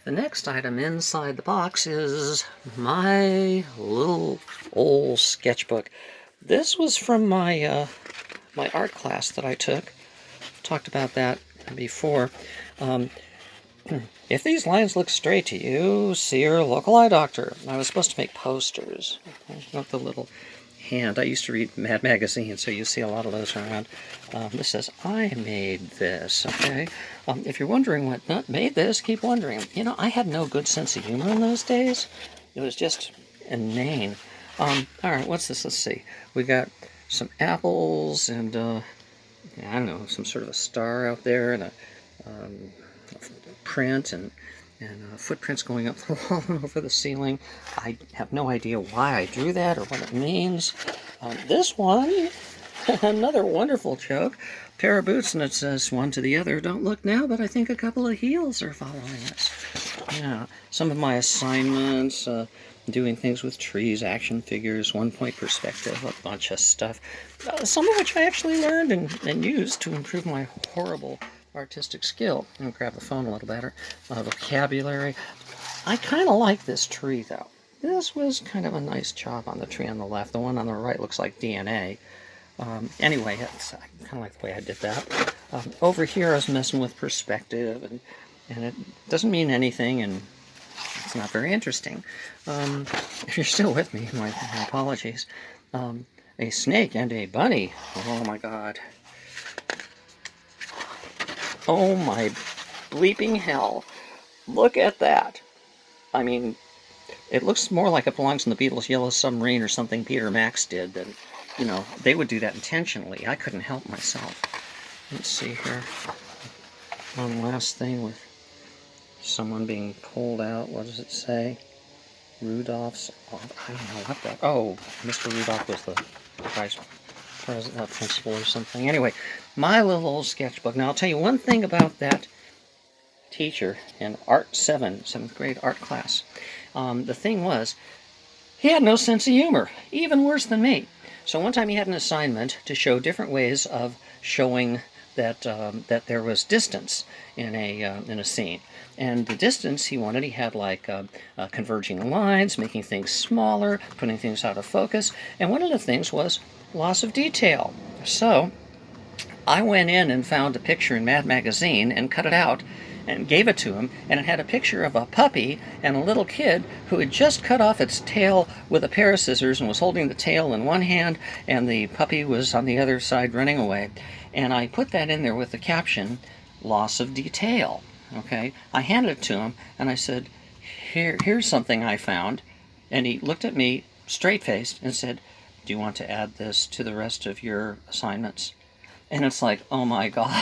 The next item inside the box is my little old sketchbook. This was from my my art class that I took. Talked about that before. If these lines look straight to you, see your local eye doctor. I was supposed to make posters. Not the little hand. I used to read Mad Magazine, so you see a lot of those around. This says, I made this, okay? If you're wondering what nut made this, keep wondering. You know, I had no good sense of humor in those days. It was just inane. All right, what's this? Let's see. We got some apples and, I don't know, some sort of a star out there and a print and footprints going up the wall and over the ceiling. I have no idea why I drew that or what it means. This one, another wonderful joke. Pair of boots, and it says one to the other. Don't look now, but I think a couple of heels are following us. Yeah, some of my assignments, doing things with trees, action figures, 1-point perspective, a bunch of stuff. Some of which I actually learned and used to improve my horrible artistic skill. I'm going to grab the phone a little better. Vocabulary. I kind of like this tree, though. This was kind of a nice job on the tree on the left. The one on the right looks like DNA. Anyway, I kind of like the way I did that. Over here, I was messing with perspective, and it doesn't mean anything, and it's not very interesting. If you're still with me, my apologies. A snake and a bunny. Oh, my God. Oh my bleeping hell. Look at that. I mean, it looks more like it belongs in the Beatles' Yellow Submarine or something Peter Max did than, you know, they would do that intentionally. I couldn't help myself. Let's see here. One last thing with someone being pulled out. What does it say? Rudolph's... Oh, I don't know what that... Oh, Mr. Rudolph was the vice principal or something. Anyway, my little old sketchbook. Now, I'll tell you one thing about that teacher in Art 7th grade art class. The thing was, he had no sense of humor, even worse than me. So one time he had an assignment to show different ways of showing that that there was distance in a scene. And the distance he wanted, he had like converging lines, making things smaller, putting things out of focus. And one of the things was loss of detail. So I went in and found a picture in Mad Magazine and cut it out and gave it to him, and it had a picture of a puppy and a little kid who had just cut off its tail with a pair of scissors and was holding the tail in one hand, and the puppy was on the other side running away. And I put that in there with the caption, loss of detail. Okay, I handed it to him, and I said, here's something I found. And he looked at me straight-faced and said, do you want to add this to the rest of your assignments? And it's like, oh my God,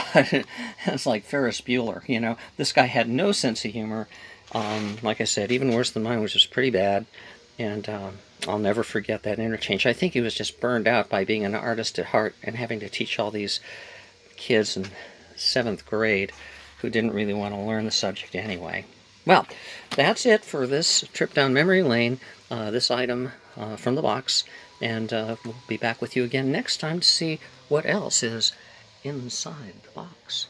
it's like Ferris Bueller, you know. This guy had no sense of humor. Like I said, even worse than mine, which was pretty bad. And I'll never forget that interchange. I think he was just burned out by being an artist at heart and having to teach all these kids in 7th grade who didn't really want to learn the subject anyway. Well, that's it for this trip down memory lane, this item from the box. And we'll be back with you again next time to see what else is inside the box.